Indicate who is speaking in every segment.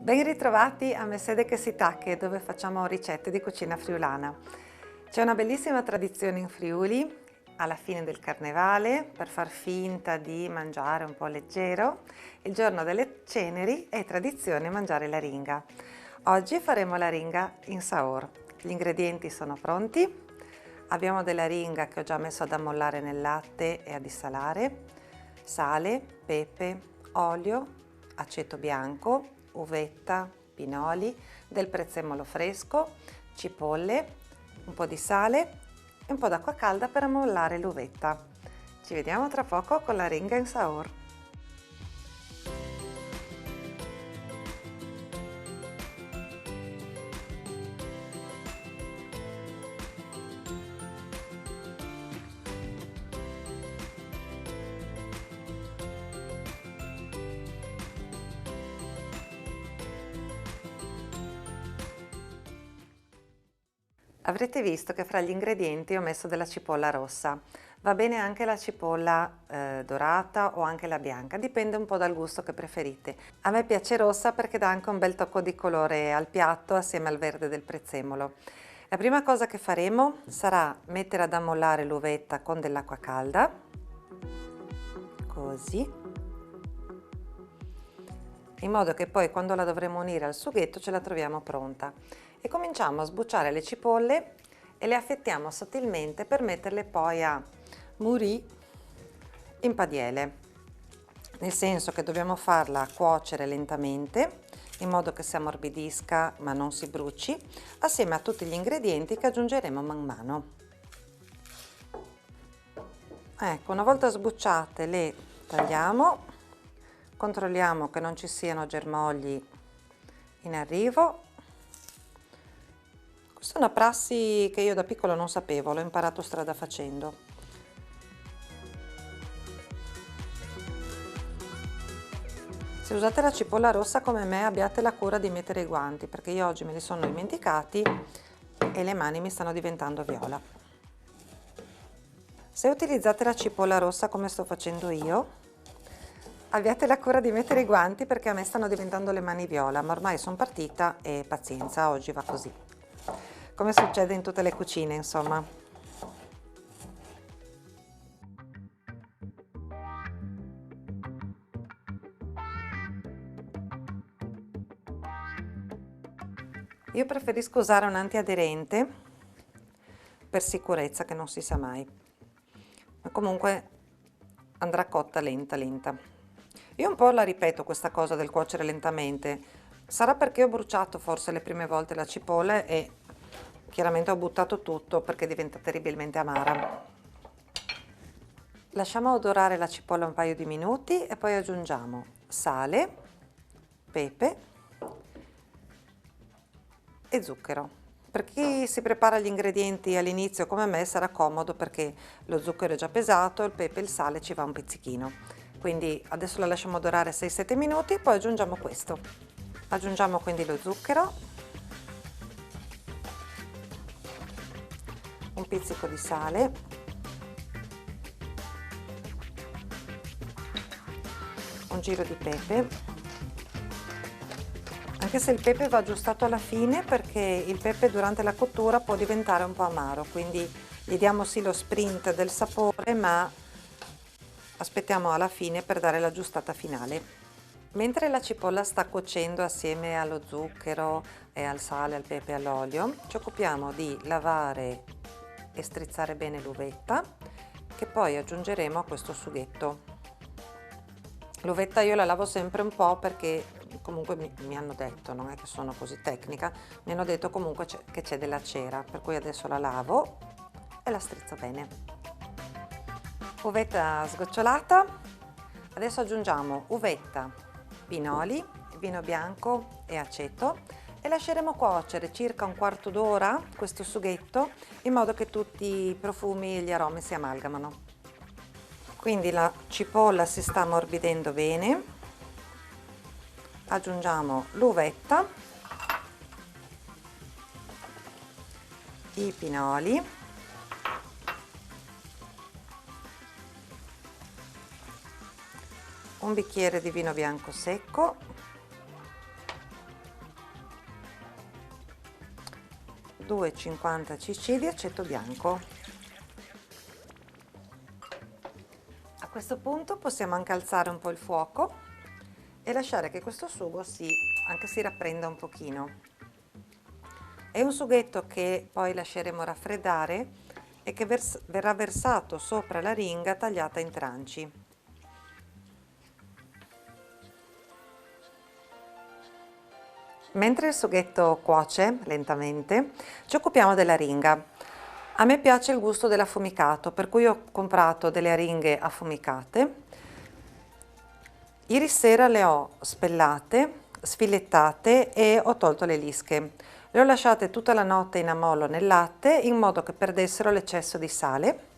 Speaker 1: Ben ritrovati a Messede che si tacche, dove facciamo ricette di cucina friulana. C'è una bellissima tradizione in Friuli, alla fine del carnevale, per far finta di mangiare un po' leggero. Il giorno delle ceneri è tradizione mangiare la ringa. Oggi faremo la ringa in saor. Gli ingredienti sono pronti. Abbiamo della ringa che ho già messo ad ammollare nel latte e a dissalare, sale, pepe, olio, aceto bianco, uvetta, pinoli, del prezzemolo fresco, cipolle, un po' di sale e un po' d'acqua calda per ammollare l'uvetta. Ci vediamo tra poco con la ringa in saor. Avrete visto che fra gli ingredienti ho messo della cipolla rossa. Va bene anche la cipolla dorata o anche la bianca, dipende un po' dal gusto che preferite. A me piace rossa perché dà anche un bel tocco di colore al piatto assieme al verde del prezzemolo. La prima cosa che faremo sarà mettere ad ammollare l'uvetta con dell'acqua calda, così, in modo che poi quando la dovremo unire al sughetto ce la troviamo pronta. E cominciamo a sbucciare le cipolle e le affettiamo sottilmente per metterle poi a murì in padiele, nel senso che dobbiamo farla cuocere lentamente in modo che si ammorbidisca ma non si bruci, assieme a tutti gli ingredienti che aggiungeremo man mano. Ecco, una volta sbucciate le tagliamo, controlliamo che non ci siano germogli in arrivo. Questa è una prassi che io da piccolo non sapevo, l'ho imparato strada facendo. Se usate la cipolla rossa come me, abbiate la cura di mettere i guanti, perché io oggi me li sono dimenticati e le mani mi stanno diventando viola. Se utilizzate la cipolla rossa come sto facendo io, abbiate la cura di mettere i guanti perché a me stanno diventando le mani viola, ma ormai sono partita e pazienza, oggi va così. Come succede in tutte le cucine, insomma. Io preferisco usare un antiaderente per sicurezza, che non si sa mai, ma comunque andrà cotta lenta. Io un po' la ripeto questa cosa del cuocere lentamente, sarà perché ho bruciato forse le prime volte la cipolla e chiaramente ho buttato tutto perché diventa terribilmente amara. Lasciamo odorare la cipolla un paio di minuti e poi aggiungiamo sale, pepe e zucchero. Per chi si prepara gli ingredienti all'inizio come me sarà comodo perché lo zucchero è già pesato, il pepe e il sale ci va un pizzichino. Quindi adesso la lasciamo odorare 6-7 minuti, poi aggiungiamo questo. Aggiungiamo quindi lo zucchero, un pizzico di sale, un giro di pepe, anche se il pepe va aggiustato alla fine perché il pepe durante la cottura può diventare un po' amaro, quindi gli diamo sì lo sprint del sapore, ma aspettiamo alla fine per dare l'aggiustata finale. Mentre la cipolla sta cuocendo assieme allo zucchero e al sale, al pepe e all'olio, ci occupiamo di lavare e strizzare bene l'uvetta che poi aggiungeremo a questo sughetto. L'uvetta io la lavo sempre un po' perché comunque mi hanno detto, non è che sono così tecnica, mi hanno detto comunque che c'è della cera, per cui adesso la lavo e la strizzo bene. Uvetta sgocciolata, adesso aggiungiamo uvetta, pinoli, vino bianco e aceto e lasceremo cuocere circa un quarto d'ora questo sughetto in modo che tutti i profumi e gli aromi si amalgamano. Quindi la cipolla si sta ammorbidendo bene, aggiungiamo l'uvetta, i pinoli, un bicchiere di vino bianco secco 250 cc di aceto bianco. A questo punto possiamo anche alzare un po' il fuoco e lasciare che questo sugo anche si rapprenda un pochino. È un sughetto che poi lasceremo raffreddare e che verrà versato sopra la ringa tagliata in tranci. Mentre il sughetto cuoce lentamente, ci occupiamo della ringa. A me piace il gusto dell'affumicato, per cui ho comprato delle aringhe affumicate. Ieri sera le ho spellate, sfilettate e ho tolto le lische. Le ho lasciate tutta la notte in ammollo nel latte in modo che perdessero l'eccesso di sale.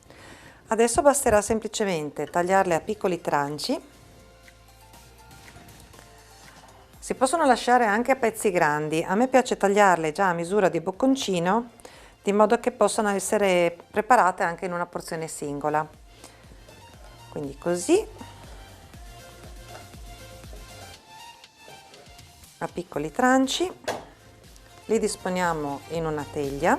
Speaker 1: Adesso basterà semplicemente tagliarle a piccoli tranci. Si possono lasciare anche a pezzi grandi, a me piace tagliarle già a misura di bocconcino, di modo che possano essere preparate anche in una porzione singola. Quindi così, a piccoli tranci, li disponiamo in una teglia.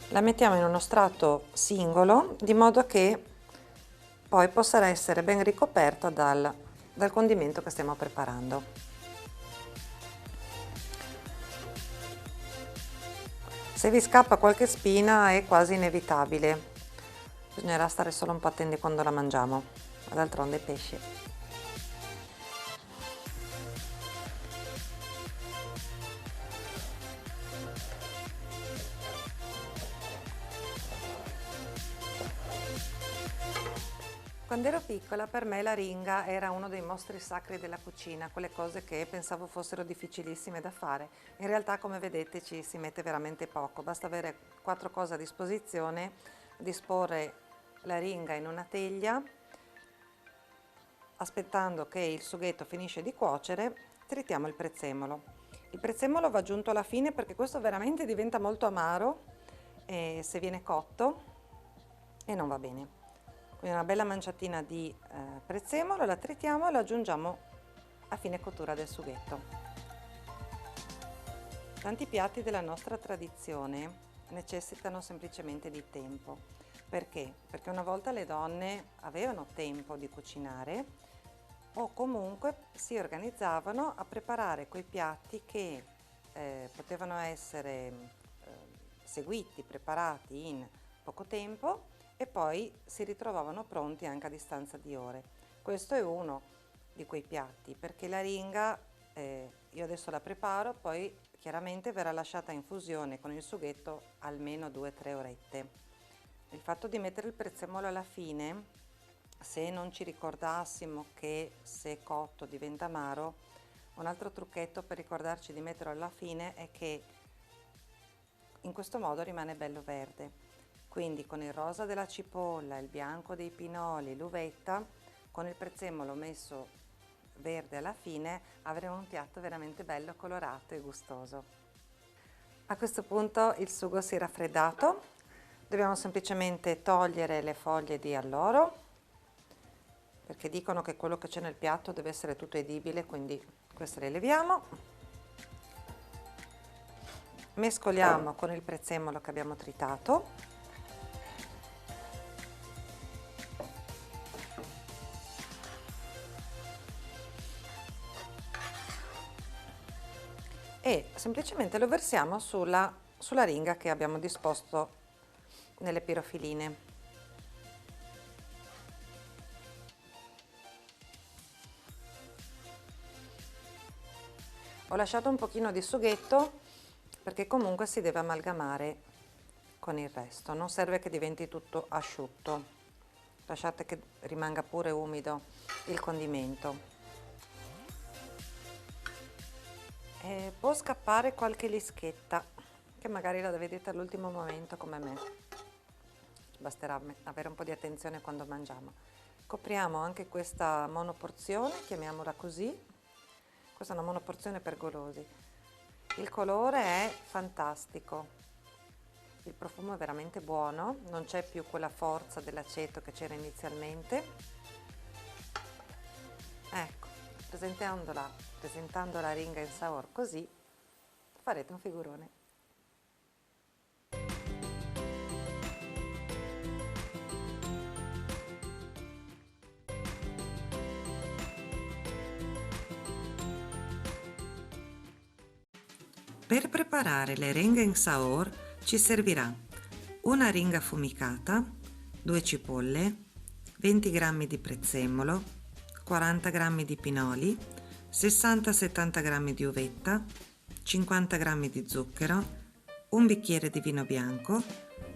Speaker 1: La mettiamo in uno strato singolo, di modo che poi possa essere ben ricoperta dal condimento che stiamo preparando. Se vi scappa qualche spina è quasi inevitabile, bisognerà stare solo un po' attenti quando la mangiamo, ma d'altronde pesce. Quando ero piccola per me la ringa era uno dei mostri sacri della cucina, quelle cose che pensavo fossero difficilissime da fare. In realtà, come vedete, ci si mette veramente poco, basta avere 4 cose a disposizione, disporre la ringa in una teglia, aspettando che il sughetto finisce di cuocere, tritiamo il prezzemolo. Il prezzemolo va aggiunto alla fine perché questo veramente diventa molto amaro se viene cotto e non va bene. Quindi una bella manciatina di prezzemolo, la tritiamo e la aggiungiamo a fine cottura del sughetto. Tanti piatti della nostra tradizione necessitano semplicemente di tempo. Perché? Perché una volta le donne avevano tempo di cucinare o comunque si organizzavano a preparare quei piatti che potevano essere seguiti, preparati in poco tempo e poi si ritrovavano pronti anche a distanza di ore. Questo è uno di quei piatti, perché la ringa io adesso la preparo, poi chiaramente verrà lasciata in fusione con il sughetto almeno 2-3 orette. Il fatto di mettere il prezzemolo alla fine, se non ci ricordassimo che se è cotto diventa amaro, un altro trucchetto per ricordarci di metterlo alla fine è che in questo modo rimane bello verde. Quindi con il rosa della cipolla, il bianco dei pinoli, l'uvetta, con il prezzemolo messo verde alla fine avremo un piatto veramente bello, colorato e gustoso. A questo punto il sugo si è raffreddato, dobbiamo semplicemente togliere le foglie di alloro, perché dicono che quello che c'è nel piatto deve essere tutto edibile, quindi queste le leviamo. Mescoliamo con il prezzemolo che abbiamo tritato. E semplicemente lo versiamo sulla ringa che abbiamo disposto nelle pirofiline. Ho lasciato un pochino di sughetto perché comunque si deve amalgamare con il resto, non serve che diventi tutto asciutto, lasciate che rimanga pure umido il condimento. Può scappare qualche lischetta che magari la vedete all'ultimo momento come me, basterà avere un po' di attenzione quando mangiamo. Copriamo anche questa monoporzione, chiamiamola così, questa è una monoporzione per golosi. Il colore è fantastico, il profumo è veramente buono, non c'è più quella forza dell'aceto che c'era inizialmente. Ecco, presentando la ringa in saor così, farete un figurone. Per preparare le ringhe in saor ci servirà una ringa affumicata, 2 cipolle, 20 g di prezzemolo, 40 g di pinoli, 60-70 g di uvetta, 50 g di zucchero, un bicchiere di vino bianco,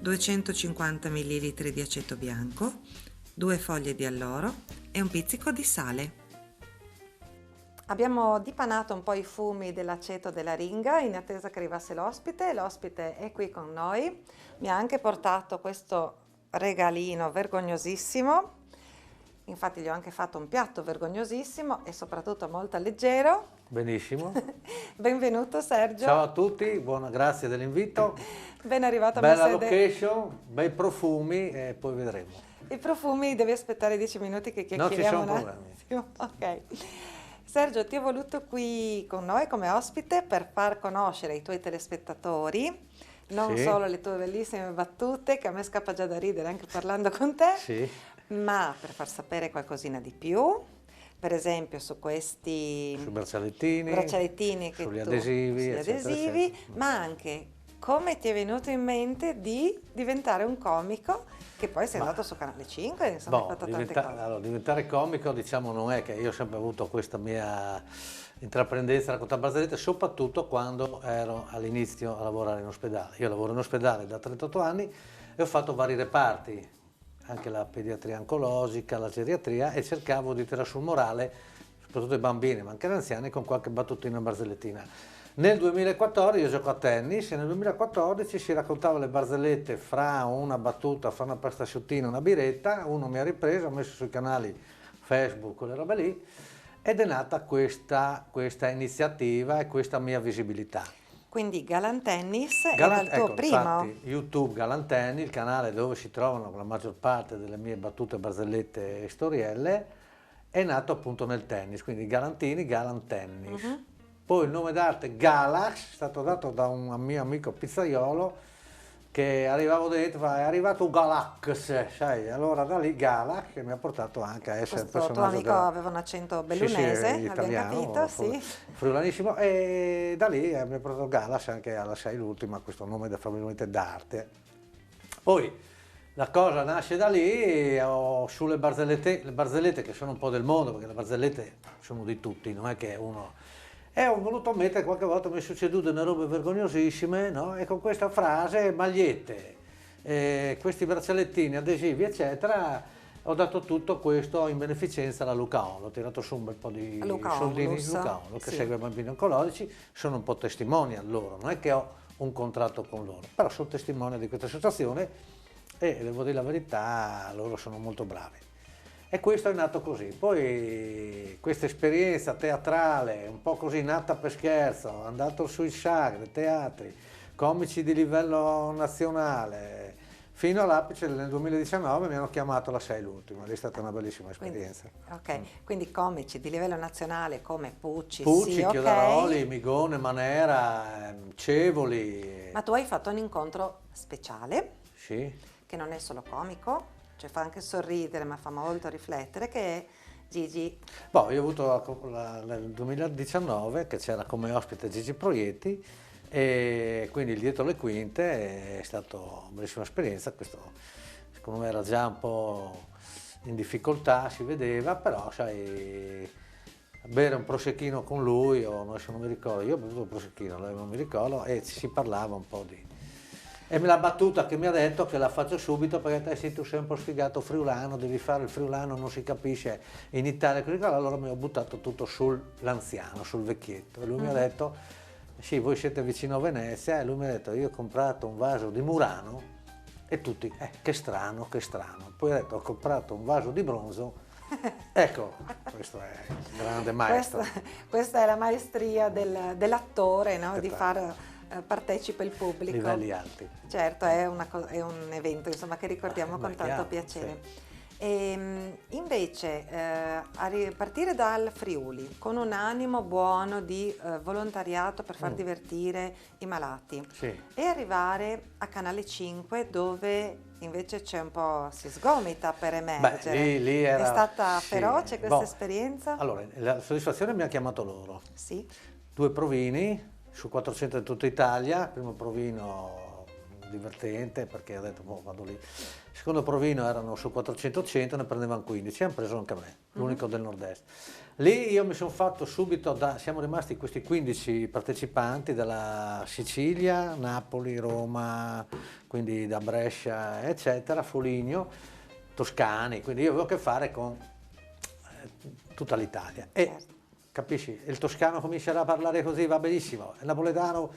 Speaker 1: 250 ml di aceto bianco, 2 foglie di alloro e un pizzico di sale. Abbiamo dipanato un po' i fumi dell'aceto della ringa in attesa che arrivasse l'ospite. L'ospite è qui con noi, mi ha anche portato questo regalino vergognosissimo, infatti gli ho anche fatto un piatto vergognosissimo e soprattutto molto leggero.
Speaker 2: Benissimo.
Speaker 1: Benvenuto Sergio.
Speaker 2: Ciao a tutti, grazie dell'invito.
Speaker 1: Ben arrivato a
Speaker 2: Bella
Speaker 1: Mesede.
Speaker 2: location, bei profumi e poi vedremo.
Speaker 1: I profumi devi aspettare 10 minuti che chiacchieriamo.
Speaker 2: Non ci sono problemi.
Speaker 1: Ok. Sergio, ti ho voluto qui con noi come ospite per far conoscere ai tuoi telespettatori non solo le tue bellissime battute, che a me scappa già da ridere anche parlando con te, ma per far sapere qualcosina di più, per esempio su questi
Speaker 2: sui braccialettini
Speaker 1: che
Speaker 2: sugli adesivi, eccetera.
Speaker 1: Ma anche come ti è venuto in mente di diventare un comico, che poi sei andato su Canale 5, insomma hai fatto tante cose.
Speaker 2: Allora, diventare comico, diciamo, non è che io ho sempre avuto questa mia intraprendenza a raccontare barzellette, soprattutto quando ero all'inizio a lavorare in ospedale. Io lavoro in ospedale da 38 anni e ho fatto vari reparti, anche la pediatria oncologica, la geriatria, e cercavo di tirare sul morale, soprattutto i bambini, ma anche gli anziani, con qualche battutina e barzellettina. Nel 2014 io gioco a tennis e nel 2014 si raccontava le barzellette fra una battuta, fra una pasta asciuttina e una biretta, uno mi ha ripreso, ho messo sui canali Facebook, quelle robe lì, ed è nata questa iniziativa e questa mia visibilità.
Speaker 1: Quindi Galan Tennis era il tuo primo?
Speaker 2: Infatti, YouTube Galan Tennis, il canale dove si trovano la maggior parte delle mie battute, barzellette e storielle, è nato appunto nel tennis, quindi Galantini, Galan Tennis. Poi il nome d'arte Galax è stato dato da un mio amico pizzaiolo che arrivavo dentro, è arrivato un Galax, sai, allora da lì Galax che mi ha portato anche a essere il personaggio.
Speaker 1: Il tuo amico aveva un accento bellunese,
Speaker 2: italiano,
Speaker 1: abbiamo capito,
Speaker 2: friulanissimo, e da lì mi ha portato Galax anche alla 6 l'ultima, questo nome probabilmente d'arte. Poi la cosa nasce da lì, ho sulle barzellette, le barzellette che sono un po' del mondo, perché le barzellette sono di tutti, non è che uno... E ho voluto mettere, qualche volta mi è succeduto delle robe vergognosissime, no? E con questa frase, magliette, questi braccialettini, adesivi, eccetera, ho dato tutto questo in beneficenza alla Lucaolo, ho tirato su un bel po' di soldini, Lucaolo, che segue i bambini oncologici, sono un po' testimonial loro, non è che ho un contratto con loro, però sono testimonial di questa associazione e devo dire la verità, loro sono molto bravi. E questo è nato così, poi questa esperienza teatrale, un po' così nata per scherzo, andato sui sagri, teatri, comici di livello nazionale, fino all'apice nel 2019 mi hanno chiamato alla 6 l'ultima, è stata una bellissima esperienza.
Speaker 1: Quindi comici di livello nazionale come Pucci,
Speaker 2: Chiodaroli, Migone, Manera, Cevoli.
Speaker 1: Ma tu hai fatto un incontro speciale,
Speaker 2: che
Speaker 1: non è solo comico, cioè fa anche sorridere, ma fa molto riflettere, che è Gigi.
Speaker 2: Io ho avuto nel 2019 che c'era come ospite Gigi Proietti, e quindi il dietro le quinte è stata una bellissima esperienza. Questo secondo me era già un po' in difficoltà, si vedeva, però sai, bere un prosecchino con lui, o non mi ricordo, io ho bevuto un prosecchino, lui non mi ricordo, e ci si parlava un po' di... E la battuta che mi ha detto, che la faccio subito, perché te sei tu sempre sfigato friulano, devi fare il friulano, non si capisce in Italia, così, allora mi ho buttato tutto sull'anziano, sul vecchietto, e lui mi ha detto, sì, voi siete vicino a Venezia, e lui mi ha detto, io ho comprato un vaso di Murano, e tutti, che strano, che strano. Poi ha detto, ho comprato un vaso di bronzo, ecco, questo è il grande maestro.
Speaker 1: Questa è la maestria dell'attore, no? Di far... partecipa il pubblico.
Speaker 2: Livelli alti.
Speaker 1: Certo, è un evento insomma, che ricordiamo con tanto piacere. Invece a partire dal Friuli con un animo buono di volontariato per far divertire i malati
Speaker 2: Sì.
Speaker 1: e arrivare a Canale 5 dove invece c'è un po', si sgomita per emergere.
Speaker 2: Lì era,
Speaker 1: È stata
Speaker 2: sì,
Speaker 1: feroce questa
Speaker 2: boh.
Speaker 1: esperienza?
Speaker 2: Allora, la soddisfazione mi ha chiamato loro.
Speaker 1: Sì.
Speaker 2: 2 provini su 400 in tutta Italia, primo provino divertente perché ho detto boh, vado lì. Il secondo provino erano su 400, 100, ne prendevano 15, hanno preso anche me, l'unico del nord-est. Lì io mi sono fatto subito, siamo rimasti questi 15 partecipanti dalla Sicilia, Napoli, Roma, quindi da Brescia, eccetera, Foligno, toscani, quindi io avevo a che fare con tutta l'Italia. E capisci, il toscano comincerà a parlare così, va benissimo, il napoletano,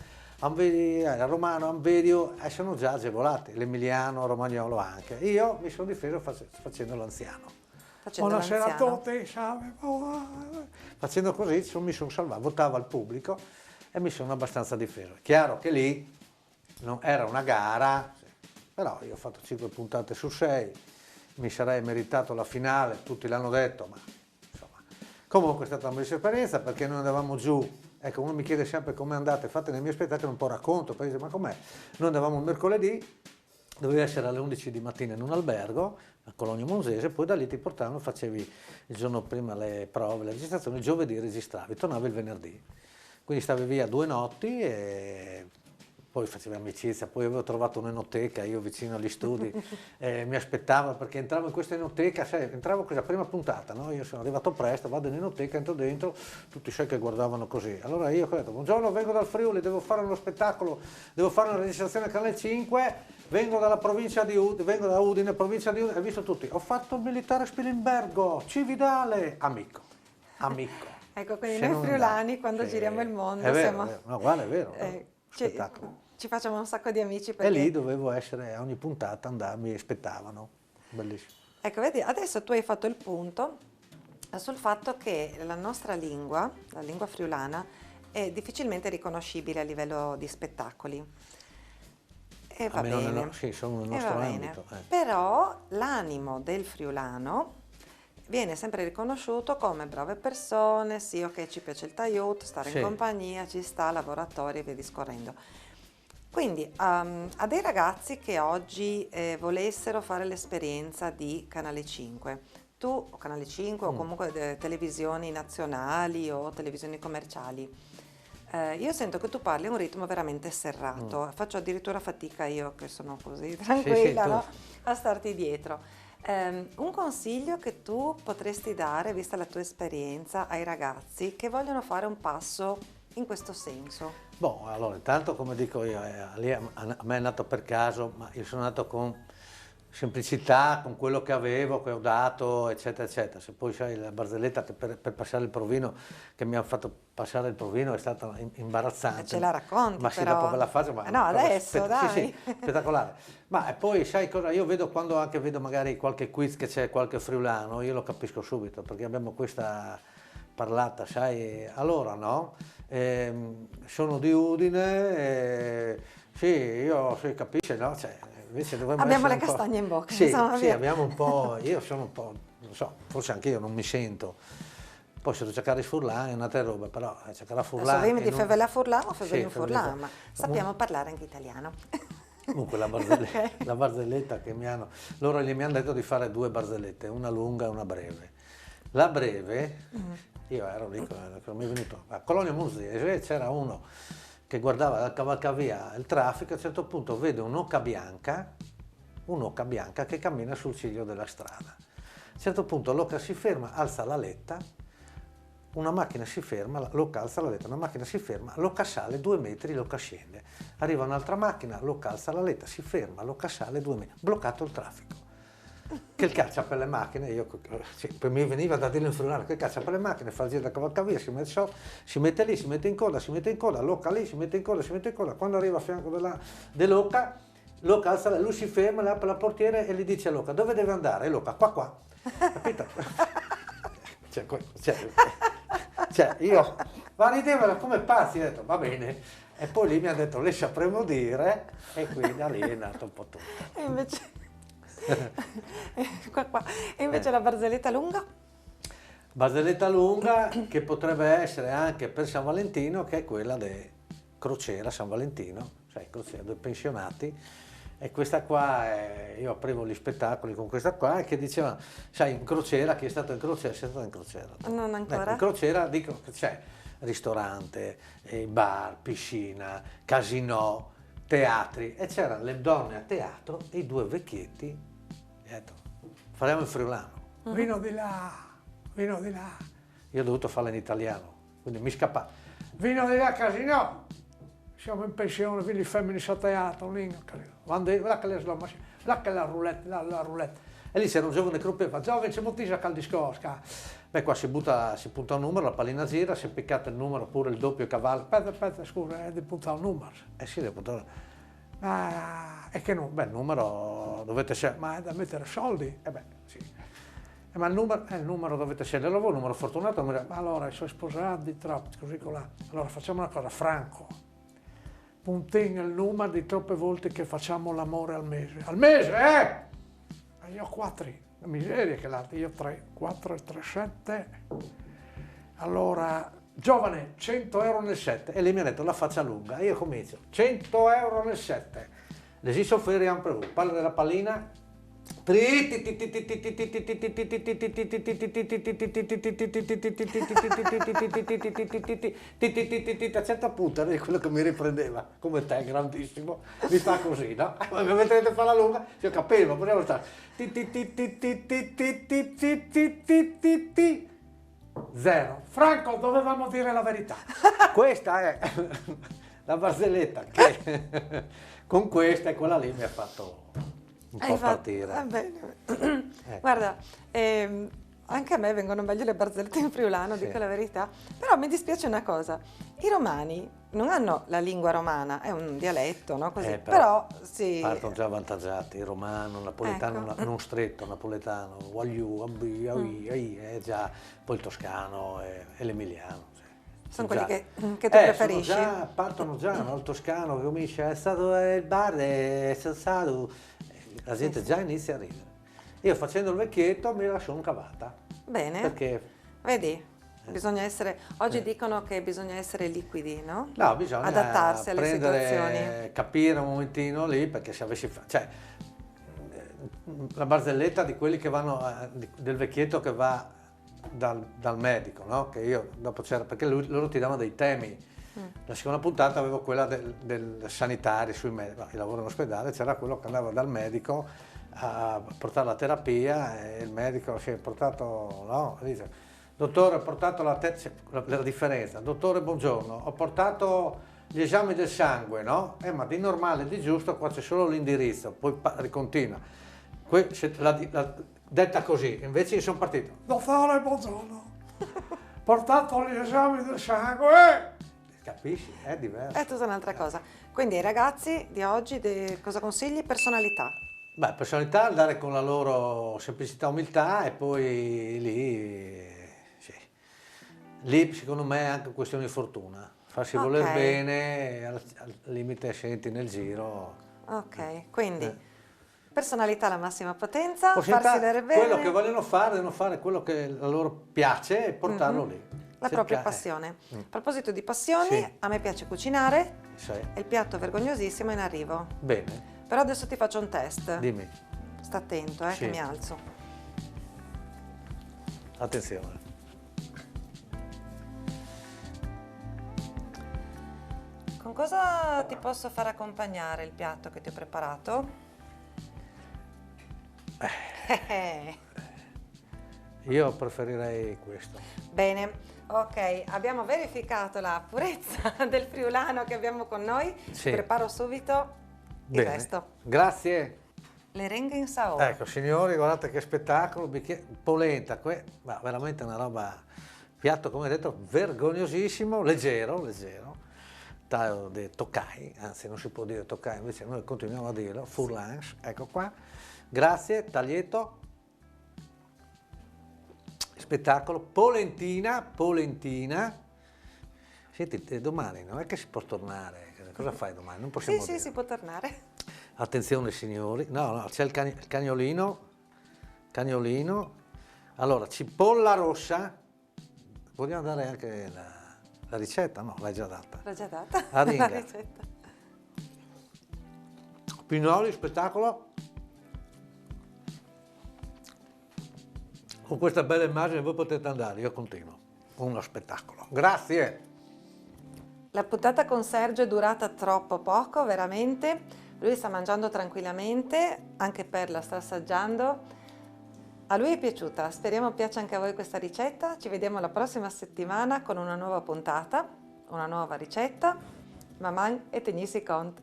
Speaker 2: il romano, Amvedio, sono già agevolati, l'emiliano, romagnolo anche. Io mi sono difeso facendo l'anziano. Buonasera a tutti, facendo così mi sono salvato, votavo al pubblico e mi sono abbastanza difeso. Chiaro che lì non era una gara, però io ho fatto 5 puntate su 6, mi sarei meritato la finale, tutti l'hanno detto, ma insomma. Comunque è stata una bellissima esperienza perché noi andavamo giù, ecco, uno mi chiede sempre come andate, fate nei miei spettacoli un po' racconto, poi dice ma com'è? Noi andavamo il mercoledì, dovevi essere alle 11 di mattina in un albergo, a Cologno Monzese, poi da lì ti portavano, facevi il giorno prima le prove, le registrazioni, il giovedì registravi, tornavi il venerdì. Quindi stavi via 2 notti e poi facevi amicizia, poi avevo trovato un'enoteca, io vicino agli studi, mi aspettava perché entravo in questa enoteca, sai, entravo con la prima puntata, no? Io sono arrivato presto, vado in enoteca, entro dentro, tutti sai che guardavano così. Allora io ho detto, buongiorno, vengo dal Friuli, devo fare uno spettacolo, devo fare una registrazione a Canale 5, vengo dalla provincia di Udine, vengo da Udine, provincia di Udine, hai visto tutti, ho fatto il militare a Spilimbergo, Cividale, amico.
Speaker 1: Ecco, quindi noi friulani quando giriamo il mondo
Speaker 2: è vero,
Speaker 1: siamo...
Speaker 2: è vero. No, guarda, è vero, spettacolo.
Speaker 1: Ci facciamo un sacco di amici perché...
Speaker 2: E lì dovevo essere, a ogni puntata mi aspettavano, bellissimo.
Speaker 1: Ecco, vedi, adesso tu hai fatto il punto sul fatto che la nostra lingua, la lingua friulana, è difficilmente riconoscibile a livello di spettacoli. E va bene.
Speaker 2: Sì, sono nel nostro ambito.
Speaker 1: Però l'animo del friulano viene sempre riconosciuto come brave persone, sì, ok, ci piace il tagliuto, stare in compagnia, ci sta, laboratori e via discorrendo. Quindi a dei ragazzi che oggi volessero fare l'esperienza di Canale 5, tu, o Canale 5 o comunque televisioni nazionali o televisioni commerciali, io sento che tu parli a un ritmo veramente serrato, faccio addirittura fatica io che sono così tranquilla, no? A starti dietro. Un consiglio che tu potresti dare, vista la tua esperienza, ai ragazzi che vogliono fare un passo in questo senso?
Speaker 2: Boh, allora, intanto come dico io, lì a me è nato per caso, ma io sono nato con semplicità, con quello che avevo, che ho dato, eccetera, eccetera. Se poi sai la barzelletta che per passare il provino, che mi ha fatto passare il provino è stata imbarazzante.
Speaker 1: Ce la racconti,
Speaker 2: ma
Speaker 1: però.
Speaker 2: Sì, dopo ve la faccio, ma
Speaker 1: no, adesso, dai.
Speaker 2: Sì, spettacolare. Ma poi sai cosa, io vedo quando anche vedo magari qualche quiz che c'è qualche friulano, io lo capisco subito, perché abbiamo questa parlata, sai, allora no, sono di Udine, sì, io si capisce, no? Cioè, invece
Speaker 1: abbiamo le castagne in bocca.
Speaker 2: Sì, sì, abbiamo un po', io sono un po', non so, forse anche io non mi sento. Poi se devo cercare di Furlan è un'altra roba, però cercare a Furlan...
Speaker 1: Adesso vedi di Fevella Furlan o Fevella Furlan, ma sappiamo parlare anche italiano.
Speaker 2: Comunque la barzelletta che mi hanno... Loro mi hanno detto di fare 2 barzellette, una lunga e una breve. La breve, io ero lì, mi è venuto a Cologno Monzese, c'era uno che guardava dal cavalcavia il traffico, a un certo punto vede un'oca bianca che cammina sul ciglio della strada. A un certo punto l'oca si ferma, alza la letta, una macchina si ferma, l'oca alza la letta, una macchina si ferma, l'oca sale 2 metri, l'oca scende. Arriva un'altra macchina, l'oca alza la letta, si ferma, l'oca sale 2 metri, bloccato il traffico. Che il caccia per le macchine, poi mi veniva da dire in friulano, che caccia per le macchine, fa il giro da cavalcavia, si mette lì, si mette in coda, l'oca lì, si mette in coda, quando arriva a fianco dell'oca, l'oca alza, lui si ferma, le apre la portiera e gli dice all'oca, dove deve andare? E l'oca, qua, capito? Cioè, io, ma ridevano come pazzi, ho detto, va bene, e poi lì mi ha detto, le sapremo dire, e qui da lì è nato un po' tutto.
Speaker 1: E invece... Qua. E invece la barzelletta lunga?
Speaker 2: Barzelletta lunga che potrebbe essere anche per San Valentino, che è quella di crociera San Valentino, sai, crociera dei pensionati. E questa qua, io aprivo gli spettacoli con questa qua, che diceva, sai, in crociera, chi è stato in crociera? Sei stato in crociera?
Speaker 1: Non ancora.
Speaker 2: In crociera dico che c'è ristorante, bar, piscina, casinò, teatri, e c'erano le donne a teatro e i due vecchietti, e ho detto, faremo il friulano. Vino di là, vino di là. Io ho dovuto farla in italiano, quindi mi scappa. Vino di là, casinò. Siamo in pensione, quindi femmine a teatro, lì, là che le slow, là che la roulette, la roulette. E lì c'era un giovane gruppo e fa, giovane, c'è moltissimo al discorso. Beh, qua si punta un numero, la pallina gira, si è piccato il numero, oppure il doppio cavallo. Aspetta, scusa, devi puntare un numero. Sì, devo puntare. E che no? Beh, il numero dovete scegliere, ma è da mettere soldi? Beh, sì. Ma il numero dovete scegliere, il numero fortunato, ma allora i suoi sposati, troppo, così colà. Allora facciamo una cosa, Franco. Puntegna il numero di troppe volte che facciamo l'amore al mese. Al mese, io ho 4, la miseria che l'altro, io 3, 4 e 3, 7. Allora, giovane, 100 euro nel 7. E lei mi ha detto la faccia lunga. Io comincio, 100 euro nel 7. L'esisto offeriamo per voi. Parlo della pallina. A un certo punto è quello che mi riprendeva, come te, grandissimo, mi fa così, no? Mi avete detto fare la lunga, io capivo, potevo stare. Zero. Franco, dovevamo dire la verità. Questa è la barzelletta che con questa e quella lì mi ha fatto un po' partire.
Speaker 1: Va bene. Guarda, anche a me vengono meglio le barzellette in friulano, dico la verità, però mi dispiace una cosa, i romani non hanno la lingua romana, è un dialetto, no? Così, però sì.
Speaker 2: Partono già avvantaggiati, il romano, il napoletano, ecco. Non stretto, napoletano, già, poi il toscano e l'emiliano.
Speaker 1: Sono quelli che tu preferisci?
Speaker 2: Partono già, no? Il toscano che comincia, è stato il bar, è stato, la gente già inizia a ridere. Io facendo il vecchietto mi la sono cavata.
Speaker 1: Bene,
Speaker 2: perché,
Speaker 1: vedi, bisogna essere, oggi dicono che bisogna essere liquidi, no?
Speaker 2: No, bisogna
Speaker 1: adattarsi alle situazioni.
Speaker 2: Capire un momentino lì, perché se avessi cioè, la barzelletta di quelli che vanno, del vecchietto che va dal medico, no? Che io dopo c'era, perché loro ti davano dei temi. La seconda puntata avevo quella del sanitario sui medici, io lavoro in ospedale, c'era quello che andava dal medico a portare la terapia e il medico si è portato, no? Dice, dottore, ho portato la differenza, dottore buongiorno, ho portato gli esami del sangue, no? Ma di normale, di giusto, qua c'è solo l'indirizzo, poi ricontinua. Detta così, invece io sono partito, dottore buongiorno, portato gli esami del sangue, capisci? È diverso.
Speaker 1: È tutta un'altra cosa. Quindi ai ragazzi di oggi cosa consigli? Personalità.
Speaker 2: Beh, personalità, andare con la loro semplicità, umiltà e poi lì secondo me è anche questione di fortuna, farsi voler bene, al limite senti nel giro.
Speaker 1: Ok, quindi personalità alla massima potenza, farsi vedere bene.
Speaker 2: Quello che vogliono fare, devono fare quello che a loro piace e portarlo lì.
Speaker 1: La propria passione. A proposito di passioni, a me piace cucinare e il piatto vergognosissimo è in arrivo.
Speaker 2: Bene.
Speaker 1: Però adesso ti faccio un test.
Speaker 2: Dimmi.
Speaker 1: Sta attento, che mi alzo.
Speaker 2: Attenzione.
Speaker 1: Con cosa ti posso far accompagnare il piatto che ti ho preparato?
Speaker 2: Io preferirei questo.
Speaker 1: Bene, ok, abbiamo verificato la purezza del friulano che abbiamo con noi. Ti preparo subito il resto.
Speaker 2: Grazie.
Speaker 1: Le renghe in saora.
Speaker 2: Ecco, signori, guardate che spettacolo, polenta, ma veramente una roba, piatto come detto, vergognosissimo, leggero, taglio di toccai, anzi non si può dire toccai, invece noi continuiamo a dirlo, fourlans, ecco qua, grazie, taglietto, spettacolo, polentina, senti, domani non è che si può tornare, cosa fai domani? Non possiamo dire.
Speaker 1: Sì, si può tornare.
Speaker 2: Attenzione signori, no, c'è il cagnolino. Allora, cipolla rossa, vogliamo dare anche la ricetta? No, l'hai già data.
Speaker 1: L'ho già data,
Speaker 2: Aringa.
Speaker 1: la ricetta.
Speaker 2: Pinoli, spettacolo. Con questa bella immagine voi potete andare, io continuo. Uno spettacolo. Grazie.
Speaker 1: La puntata con Sergio è durata troppo poco, veramente. Lui sta mangiando tranquillamente, anche Perla sta assaggiando. A lui è piaciuta, speriamo piaccia anche a voi questa ricetta. Ci vediamo la prossima settimana con una nuova puntata, una nuova ricetta. Maman e tegnisi cont.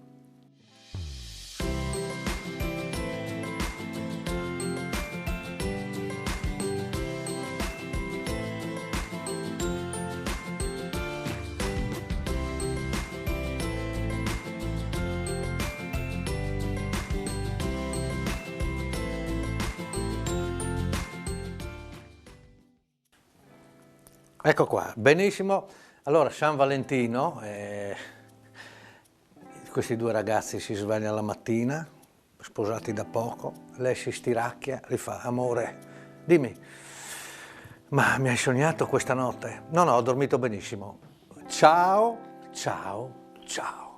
Speaker 2: Ecco qua, benissimo. Allora, San Valentino, questi due ragazzi si svegliano la mattina, sposati da poco, lei si stiracchia, gli fa, amore, dimmi, ma mi hai sognato questa notte? No, ho dormito benissimo. Ciao, ciao, ciao.